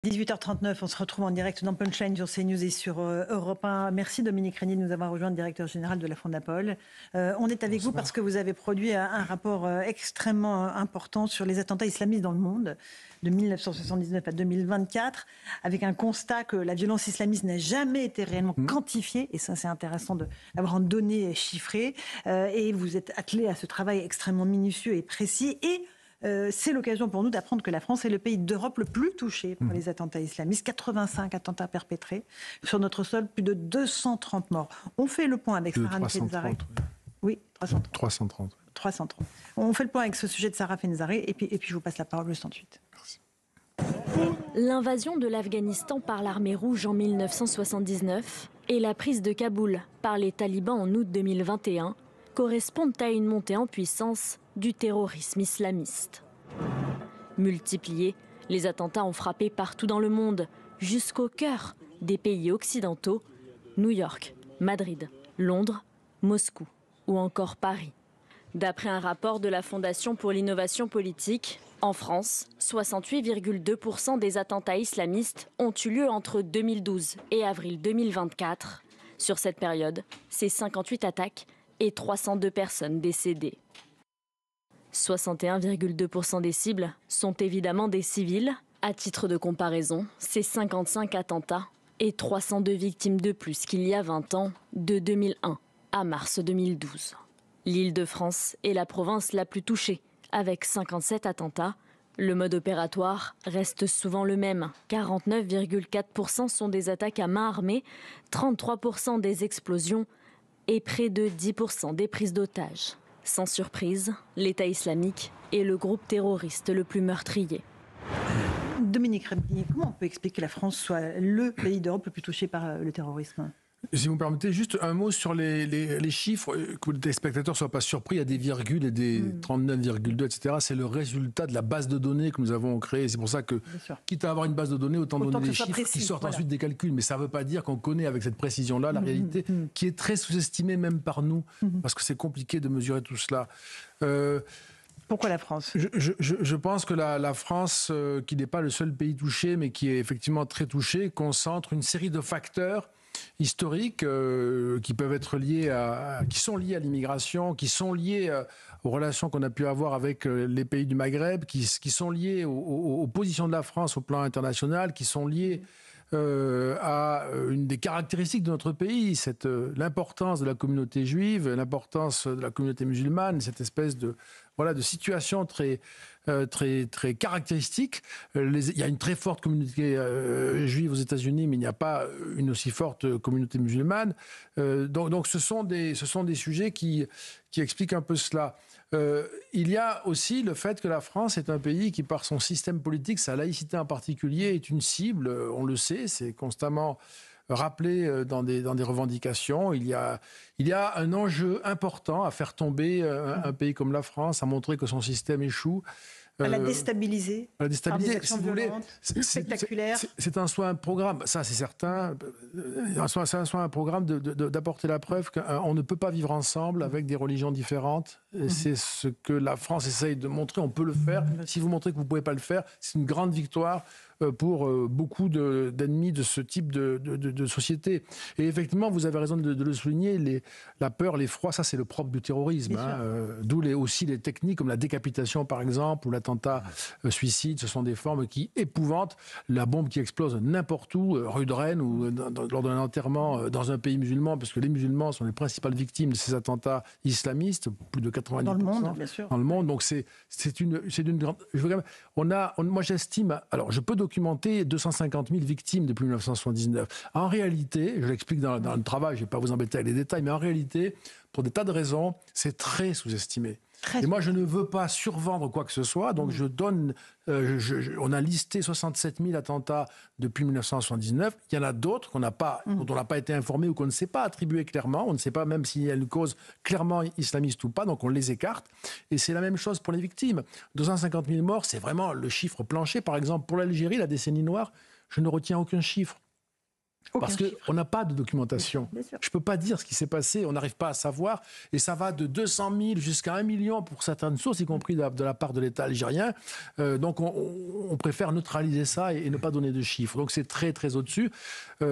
18h39, on se retrouve en direct dans Punchline sur CNews et sur Europe 1. Merci Dominique Régnier de nous avoir rejoint, le directeur général de la Fondapol. On est avec vous parce que vous avez produit un rapport extrêmement important sur les attentats islamistes dans le monde, de 1979 à 2024, avec un constat que la violence islamiste n'a jamais été réellement quantifiée, et ça c'est intéressant d'avoir en données chiffrées, et vous êtes attelé à ce travail extrêmement minutieux et précis, et c'est l'occasion pour nous d'apprendre que la France est le pays d'Europe le plus touché par les attentats islamistes. 85 attentats perpétrés. Sur notre sol, plus de 230 morts. On fait le point avec Sarah Fenzaré. Oui, 330. 330. On fait le point avec ce sujet de Sarah Fenzaré et puis je vous passe la parole juste ensuite. Merci. L'invasion de l'Afghanistan par l'armée rouge en 1979 et la prise de Kaboul par les talibans en août 2021 correspondent à une montée en puissance du terrorisme islamiste. Multipliés, les attentats ont frappé partout dans le monde, jusqu'au cœur des pays occidentaux, New York, Madrid, Londres, Moscou ou encore Paris. D'après un rapport de la Fondation pour l'innovation politique, en France, 68,2% des attentats islamistes ont eu lieu entre 2012 et avril 2024. Sur cette période, c'est 58 attaques et 302 personnes décédées. 61,2% des cibles sont évidemment des civils. À titre de comparaison, c'est 55 attentats et 302 victimes de plus qu'il y a 20 ans, de 2001 à mars 2012. L'Île-de-France est la province la plus touchée, avec 57 attentats. Le mode opératoire reste souvent le même. 49,4% sont des attaques à main armée, 33% des explosions et près de 10% des prises d'otages. Sans surprise, l'État islamique est le groupe terroriste le plus meurtrier. Dominique Régnier, comment on peut expliquer que la France soit le pays d'Europe le plus touché par le terrorisme ? Si vous me permettez, juste un mot sur les chiffres, que les téléspectateurs ne soient pas surpris, il y a des virgules et des 39,2, etc. C'est le résultat de la base de données que nous avons créée. C'est pour ça que, quitte à avoir une base de données, autant donner des chiffres qui sortent ensuite des calculs. Mais ça ne veut pas dire qu'on connaît avec cette précision-là la réalité, qui est très sous-estimée même par nous, parce que c'est compliqué de mesurer tout cela. Pourquoi la France ? Je pense que la France, qui n'est pas le seul pays touché, mais qui est effectivement très touché, concentre une série de facteurs historiques qui peuvent être liés qui sont liés à l'immigration, qui sont liés aux relations qu'on a pu avoir avec les pays du Maghreb, qui sont liés aux positions de la France au plan international, qui sont liés à une des caractéristiques de notre pays, l'importance de la communauté juive, l'importance de la communauté musulmane, cette espèce de situation très caractéristique. Il y a une très forte communauté juive aux États-Unis, mais il n'y a pas une aussi forte communauté musulmane. Donc ce sont des sujets qui expliquent un peu cela. Il y a aussi le fait que la France est un pays qui, par son système politique, sa laïcité en particulier, est une cible, on le sait, c'est constamment rappelé dans des revendications. Il y a un enjeu important à faire tomber un pays comme la France, à montrer que son système échoue. À la déstabiliser, par des actions violentes, spectaculaires. C'est un soin, un programme, ça c'est certain, c'est un soin, un programme d'apporter la preuve qu'on ne peut pas vivre ensemble avec des religions différentes. C'est ce que la France essaye de montrer, on peut le faire. Si vous montrez que vous ne pouvez pas le faire, c'est une grande victoire pour beaucoup d'ennemis de ce type de société. Et effectivement, vous avez raison de le souligner, la peur, l'effroi, ça c'est le propre du terrorisme. D'où aussi les techniques comme la décapitation par exemple, ou l'attentat suicide, ce sont des formes qui épouvantent. La bombe qui explose n'importe où, rue de Rennes, ou lors d'un enterrement dans un pays musulman, parce que les musulmans sont les principales victimes de ces attentats islamistes, plus de 90%. Dans le monde, bien sûr. Dans le monde, donc c'est d'une grande... Moi j'estime, alors je peux documenter 250 000 victimes depuis 1979. En réalité, je l'explique dans le travail, je ne vais pas vous embêter avec les détails, mais en réalité, pour des tas de raisons, c'est très sous-estimé. Et moi, je ne veux pas survendre quoi que ce soit, donc je donne... on a listé 67 000 attentats depuis 1979. Il y en a d'autres dont on n'a pas été informé ou qu'on ne sait pas attribuer clairement. On ne sait pas même s'il y a une cause clairement islamiste ou pas, donc on les écarte. Et c'est la même chose pour les victimes. 250 000 morts, c'est vraiment le chiffre plancher. Par exemple, pour l'Algérie, la décennie noire, je ne retiens aucun chiffre. Parce qu'on n'a pas de documentation. Bien sûr. Je ne peux pas dire ce qui s'est passé, on n'arrive pas à savoir. Et ça va de 200 000 jusqu'à 1 million pour certaines sources, y compris de la part de l'État algérien. Donc on préfère neutraliser ça et ne pas donner de chiffres. Donc c'est très, très au-dessus.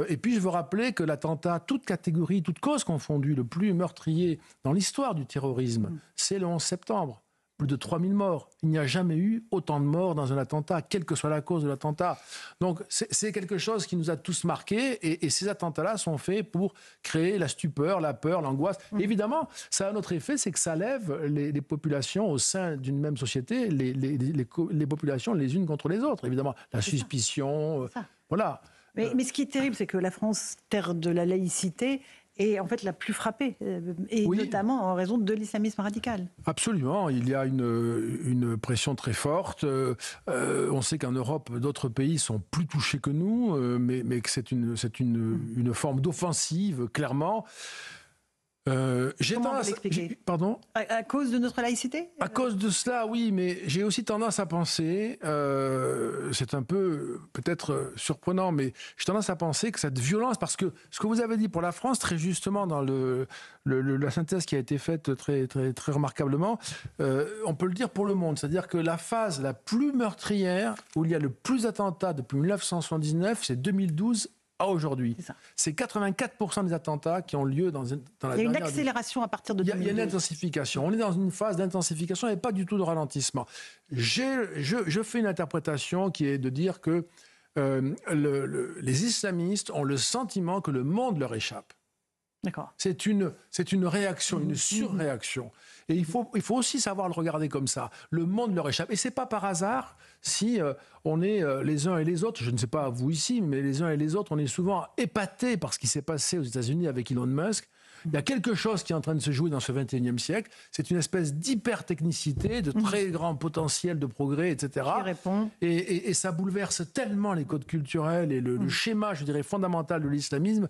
Et puis je veux rappeler que l'attentat, toute catégorie, toute cause confondue, le plus meurtrier dans l'histoire du terrorisme, c'est le 11 septembre. Plus de 3000 morts. Il n'y a jamais eu autant de morts dans un attentat, quelle que soit la cause de l'attentat. Donc c'est quelque chose qui nous a tous marqués et ces attentats-là sont faits pour créer la stupeur, la peur, l'angoisse. Évidemment, ça a un autre effet, c'est que ça lève les populations au sein d'une même société, les populations les unes contre les autres, évidemment. La suspicion, voilà. Mais ce qui est terrible, c'est que la France, terre de la laïcité, est en fait la plus frappée, et notamment en raison de l'islamisme radical. Absolument, il y a une pression très forte. On sait qu'en Europe, d'autres pays sont plus touchés que nous, mais que c'est une forme d'offensive, clairement. Comment vous l'expliquez ? Pardon ? À cause de notre laïcité ? À cause de cela, oui, mais j'ai aussi tendance à penser, c'est un peu peut-être surprenant, mais j'ai tendance à penser que cette violence, parce que ce que vous avez dit pour la France, très justement dans la synthèse qui a été faite très, très, très remarquablement, on peut le dire pour le monde, c'est-à-dire que la phase la plus meurtrière, où il y a le plus d'attentats depuis 1979, c'est 2012 à aujourd'hui. C'est 84% des attentats qui ont lieu dans la dernière... Il y a une accélération à partir de 2012. Il y a une intensification. On est dans une phase d'intensification et pas du tout de ralentissement. Je fais une interprétation qui est de dire que les islamistes ont le sentiment que le monde leur échappe. D'accord. C'est une réaction, une surréaction. Et il faut aussi savoir le regarder comme ça. Le monde leur échappe. Et c'est pas par hasard si on est les uns et les autres, je ne sais pas vous ici, mais les uns et les autres, on est souvent épatés par ce qui s'est passé aux États-Unis avec Elon Musk. Il y a quelque chose qui est en train de se jouer dans ce 21e siècle. C'est une espèce d'hyper-technicité, de très grand potentiel de progrès, etc. Qui répond. Et ça bouleverse tellement les codes culturels et le schéma, je dirais, fondamental de l'islamisme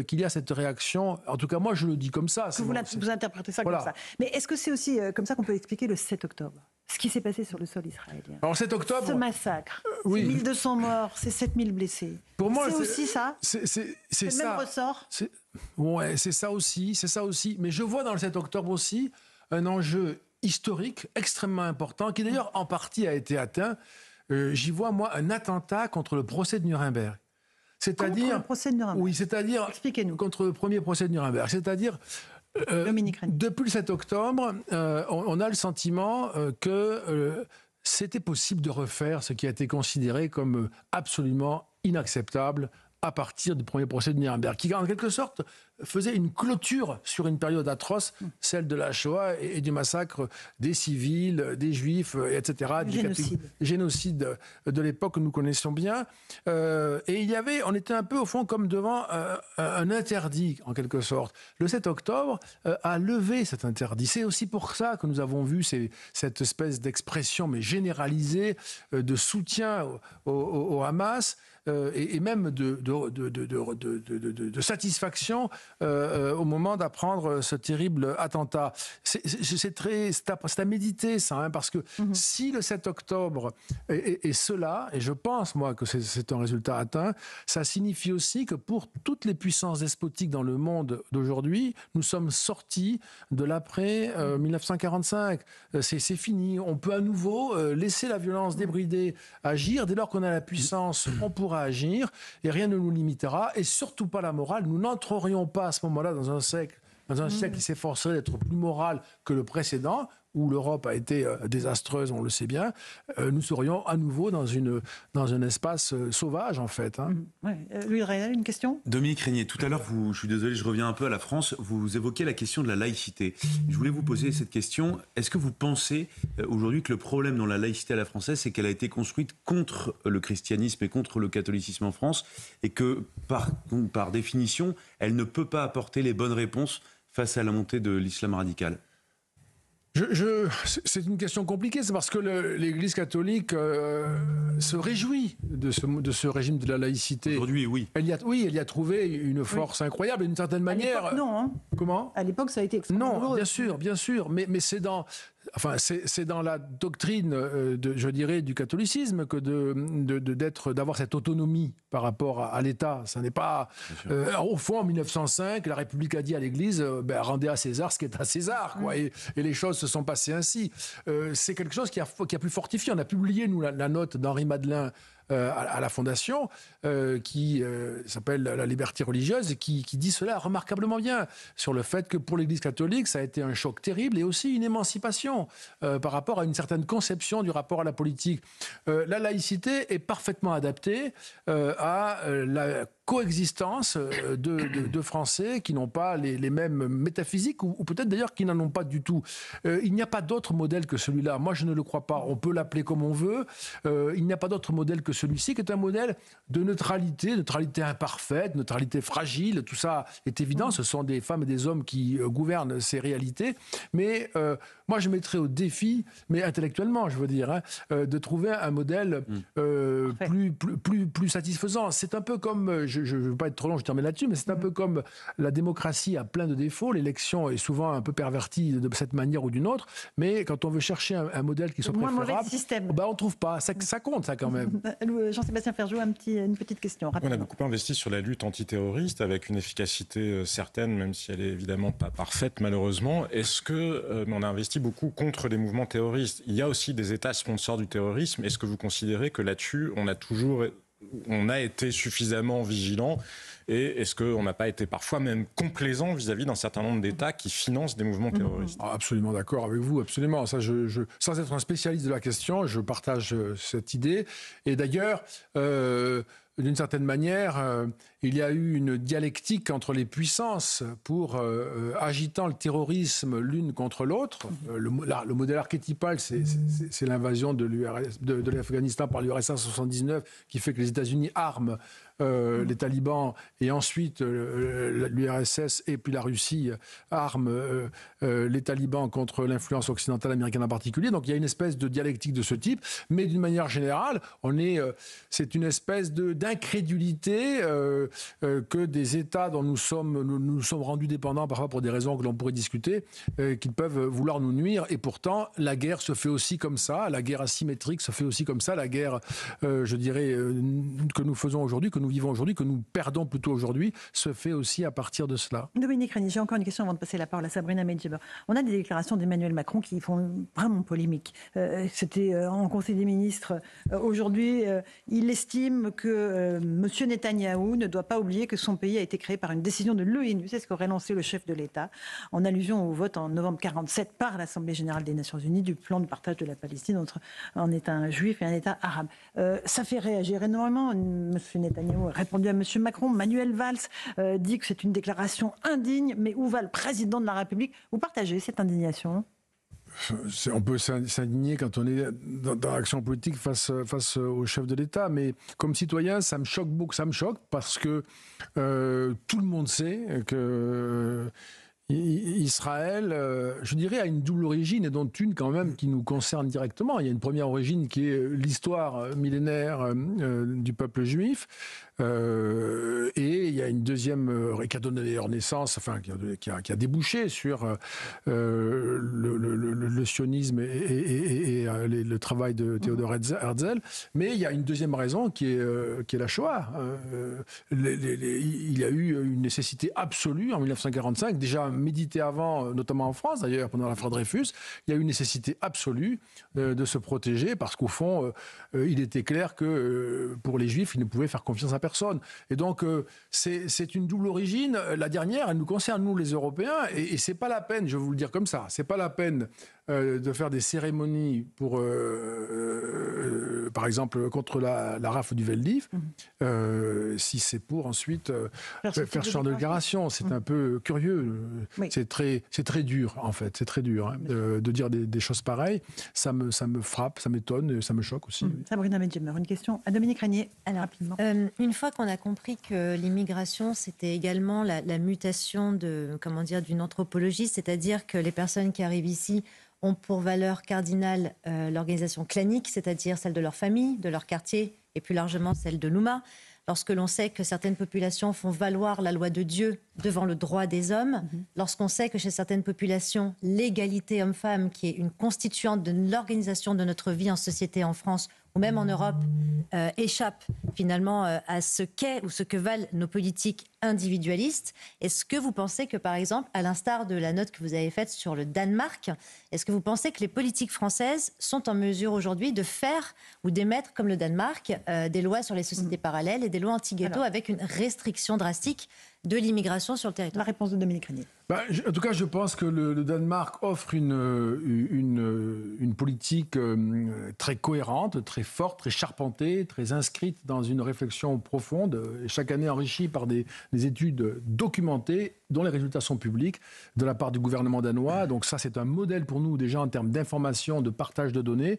qu'il y a cette réaction. En tout cas, moi, je le dis comme ça. Vous interprétez ça comme ça. Mais est-ce que c'est aussi comme ça qu'on peut expliquer le 7 octobre ? Ce qui s'est passé sur le sol israélien. Alors, 7 octobre... Ce massacre, c'est 1200 morts, c'est 7000 blessés. Pour moi, c'est aussi ça. C'est le même ressort. Ouais, c'est ça aussi. Mais je vois dans le 7 octobre aussi un enjeu historique extrêmement important, qui d'ailleurs en partie a été atteint. J'y vois, moi, un attentat contre le procès de Nuremberg. Contre le procès de Nuremberg. Oui, c'est-à-dire... Expliquez-nous. Contre le premier procès de Nuremberg. C'est-à-dire... depuis le 7 octobre, on a le sentiment que c'était possible de refaire ce qui a été considéré comme absolument inacceptable à partir du premier procès de Nuremberg, qui en quelque sorte faisait une clôture sur une période atroce, celle de la Shoah et du massacre des civils, des juifs, etc. Génocide de l'époque que nous connaissions bien. Et on était un peu au fond comme devant un interdit, en quelque sorte. Le 7 octobre a levé cet interdit. C'est aussi pour ça que nous avons vu cette espèce d'expression, mais généralisée, de soutien au Hamas, et même de satisfaction au moment d'apprendre ce terrible attentat. C'est à méditer ça, hein, parce que si le 7 octobre est cela, et je pense moi que c'est un résultat atteint, ça signifie aussi que pour toutes les puissances despotiques dans le monde d'aujourd'hui, nous sommes sortis de l'après 1945. C'est fini. On peut à nouveau laisser la violence débridée agir. Dès lors qu'on a la puissance, on pourra agir et rien ne nous limitera, et surtout pas la morale. Nous n'entrerions pas à ce moment-là dans un siècle qui s'efforcerait d'être plus moral que le précédent, où l'Europe a été désastreuse, on le sait bien. Nous serions à nouveau dans un espace sauvage, en fait. Hein. Louis Reynal, une question ? Dominique Régnier, tout à l'heure, je suis désolé, je reviens un peu à la France, vous évoquez la question de la laïcité. Je voulais vous poser cette question. Est-ce que vous pensez aujourd'hui que le problème dans la laïcité à la française, c'est qu'elle a été construite contre le christianisme et contre le catholicisme en France, et que, par définition, elle ne peut pas apporter les bonnes réponses face à la montée de l'islam radical ? C'est une question compliquée, c'est parce que l'Église catholique se réjouit de ce régime de la laïcité. Aujourd'hui, oui. Elle y a trouvé une force incroyable, et d'une certaine manière... À l'époque, non. Hein. Comment ? À l'époque, ça a été extrêmement douloureux. Non, bien sûr. Mais c'est enfin, c'est dans la doctrine, je dirais, du catholicisme que d'avoir cette autonomie par rapport à l'État. Ça n'est pas... au fond, en 1905, la République a dit à l'Église, rendez à César ce qui est à César, quoi. Et les choses se sont passées ainsi. C'est quelque chose qui a plus fortifié. On a publié, nous, la note d'Henri Madelin à la Fondation, qui s'appelle La liberté religieuse, et qui dit cela remarquablement bien, sur le fait que pour l'Église catholique, ça a été un choc terrible et aussi une émancipation par rapport à une certaine conception du rapport à la politique. La laïcité est parfaitement adaptée à la coexistence de Français qui n'ont pas les mêmes métaphysiques, ou peut-être d'ailleurs qui n'en ont pas du tout. Il n'y a pas d'autre modèle que celui-là. Moi, je ne le crois pas. On peut l'appeler comme on veut. Il n'y a pas d'autre modèle que celui-ci, qui est un modèle de neutralité imparfaite, neutralité fragile. Tout ça est évident. Ce sont des femmes et des hommes qui gouvernent ces réalités. Mais moi, je mettrais au défi, mais intellectuellement, je veux dire, de trouver un modèle plus satisfaisant. C'est un peu comme... Je ne veux pas être trop long, je termine là-dessus, mais c'est un peu comme la démocratie a plein de défauts. L'élection est souvent un peu pervertie de cette manière ou d'une autre. Mais quand on veut chercher un modèle qui soit préférable, on ne trouve pas. Ça compte, ça, quand même. Jean-Sébastien Ferjou, une petite question. On a beaucoup investi sur la lutte antiterroriste avec une efficacité certaine, même si elle est évidemment pas parfaite, malheureusement. Est-ce que on a investi beaucoup contre les mouvements terroristes? Il y a aussi des États sponsors du terrorisme. Est-ce que vous considérez que là-dessus, on a été suffisamment vigilant, et est-ce qu'on n'a pas été parfois même complaisant vis-à-vis d'un certain nombre d'États qui financent des mouvements terroristes? Absolument d'accord avec vous, absolument. Ça, sans être un spécialiste de la question, je partage cette idée. Et d'ailleurs, d'une certaine manière, il y a eu une dialectique entre les puissances pour agitant le terrorisme l'une contre l'autre. Le modèle archétypal, c'est l'invasion de l'Afghanistan par l'URSS en 1979, qui fait que les États-Unis arment les talibans, et ensuite l'URSS et puis la Russie arment les talibans contre l'influence occidentale américaine en particulier. Donc il y a une espèce de dialectique de ce type, mais d'une manière générale, c'est une espèce d'incrédulité que des États dont nous sommes rendus dépendants, parfois pour des raisons que l'on pourrait discuter, qu'ils peuvent vouloir nous nuire. Et pourtant, la guerre se fait aussi comme ça, la guerre asymétrique se fait aussi comme ça, la guerre, je dirais, que nous faisons aujourd'hui, que nous vivons aujourd'hui, que nous perdons plutôt aujourd'hui, se fait aussi à partir de cela. Dominique Régnier, j'ai encore une question avant de passer la parole à Sabrina Medjeber. On a des déclarations d'Emmanuel Macron qui font vraiment polémique. C'était en Conseil des ministres. Aujourd'hui, il estime que M. Netanyahou ne doit pas oublier que son pays a été créé par une décision de l'ONU. C'est ce qu'aurait lancé le chef de l'État en allusion au vote en novembre 1947 par l'Assemblée générale des Nations unies du plan de partage de la Palestine entre un État juif et un État arabe. Ça fait réagir énormément. M. Netanyahou a répondu à M. Macron. Manuel Valls dit que c'est une déclaration indigne, mais où va le président de la République? Vous partagez cette indignation? On peut s'indigner quand on est dans l'action politique face au chef de l'État, mais comme citoyen, ça me choque beaucoup. Ça me choque parce que tout le monde sait que Israël, je dirais, a une double origine, et dont une quand même qui nous concerne directement. Il y a une première origine qui est l'histoire millénaire du peuple juif, et il y a une deuxième qui a donné d'ailleurs naissance, enfin qui a débouché sur le sionisme et le travail de Theodor Herzl. Mais il y a une deuxième raison qui est la Shoah. Il y a eu une nécessité absolue en 1945, déjà médité avant, notamment en France d'ailleurs, pendant l'affaire Dreyfus. Il y a eu une nécessité absolue de se protéger, parce qu'au fond, il était clair que pour les Juifs, ils ne pouvaient faire confiance à personne. Et donc, c'est une double origine. La dernière, elle nous concerne, nous les Européens, et c'est pas la peine, je vais vous le dire comme ça, c'est pas la peine de faire des cérémonies pour, par exemple, contre la rafle du Veldiv, si c'est pour ensuite faire ce genre de déclaration. C'est un peu curieux. Oui. C'est très dur, en fait. C'est très dur de dire des choses pareilles. Ça me frappe, ça m'étonne, ça me choque aussi. Sabrina Medjeber, une question à Dominique Régnier, allez rapidement. Une fois qu'on a compris que l'immigration, c'était également la mutation d'une anthropologie, c'est-à-dire que les personnes qui arrivent ici ont pour valeur cardinale l'organisation clanique, c'est-à-dire celle de leur famille, de leur quartier et plus largement celle de l'Oumma. Lorsque l'on sait que certaines populations font valoir la loi de Dieu devant le droit des hommes, lorsqu'on sait que chez certaines populations, l'égalité homme-femme, qui est une constituante de l'organisation de notre vie en société en France ou même en Europe, échappe finalement à ce qu'est ou ce que valent nos politiques individualistes. Est-ce que vous pensez que, par exemple, à l'instar de la note que vous avez faite sur le Danemark, est-ce que vous pensez que les politiques françaises sont en mesure aujourd'hui de faire ou d'émettre, comme le Danemark, des lois sur les sociétés parallèles et des lois anti-ghetto avec une restriction drastique de l'immigration sur le territoire? La réponse de Dominique Régnier. En tout cas, je pense que le Danemark offre une politique très cohérente, très forte, très charpentée, très inscrite dans une réflexion profonde, et chaque année enrichie par des études documentées dont les résultats sont publics de la part du gouvernement danois. Donc ça, c'est un modèle pour nous déjà en termes d'information, de partage de données.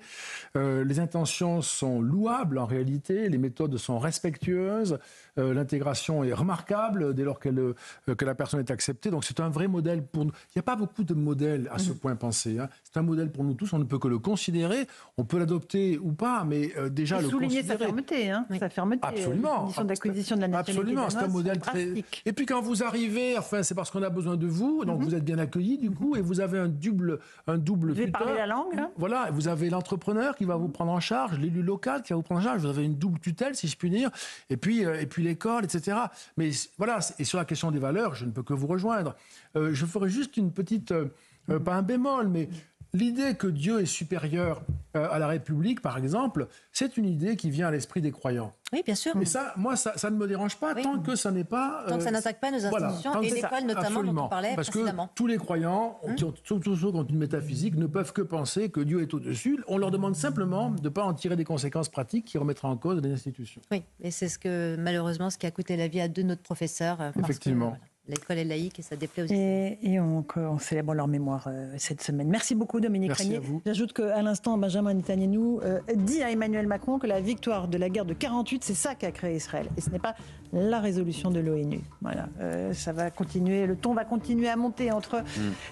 Les intentions sont louables en réalité, les méthodes sont respectueuses, l'intégration est remarquable dès lors que la personne est acceptée. Donc c'est un vrai modèle pour nous. Il n'y a pas beaucoup de modèles à ce point pensés. Hein. C'est un modèle pour nous tous, on ne peut que le considérer, on peut l'adopter ou pas, mais déjà le souligner considérer. sa fermeté, hein. Sa fermeté. Absolument. Conditions d'acquisition de la nationalité Absolument, c'est un danoise modèle sont très... drastiques. Et puis quand vous arrivez, enfin c'est parce qu'on a besoin de vous, donc vous êtes bien accueillis du coup, et vous avez un double Vous devez tuteur. parler la langue, hein. Voilà, vous avez l'entrepreneur qui va vous prendre en charge, l'élu local qui va vous prendre en charge, vous avez une double tutelle si je puis dire, et puis l'école, etc. Mais voilà, et sur la question des valeurs, je ne peux que vous rejoindre. Je ferai juste une petite, pas un bémol, mais l'idée que Dieu est supérieur à la République, par exemple, c'est une idée qui vient à l'esprit des croyants. Oui, bien sûr. Et ça, moi, ça ne me dérange pas tant que ça n'est pas... Tant que ça n'attaque pas nos institutions et l'école notamment absolument. dont on parlait Parce précédemment. que tous les croyants, surtout ceux qui ont une métaphysique, ne peuvent que penser que Dieu est au-dessus. On leur demande simplement de ne pas en tirer des conséquences pratiques qui remettraient en cause les institutions. Oui, et c'est malheureusement ce qui a coûté la vie à 2 de nos professeurs. Effectivement. Parce que, l'école est laïque et ça déplaît aux Et on célèbre leur mémoire cette semaine. Merci beaucoup Dominique Merci Régnier. à vous. J'ajoute qu'à l'instant, Benjamin Netanyahu dit à Emmanuel Macron que la victoire de la guerre de 48, c'est ça qui a créé Israël. Et ce n'est pas la résolution de l'ONU. Voilà, ça va continuer, le ton va continuer à monter entre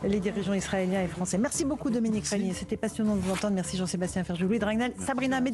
les dirigeants israéliens et français. Merci beaucoup Dominique Régnier. C'était passionnant de vous entendre. Merci Jean-Sébastien Ferjou, Louis Dragnel, Sabrina Medji.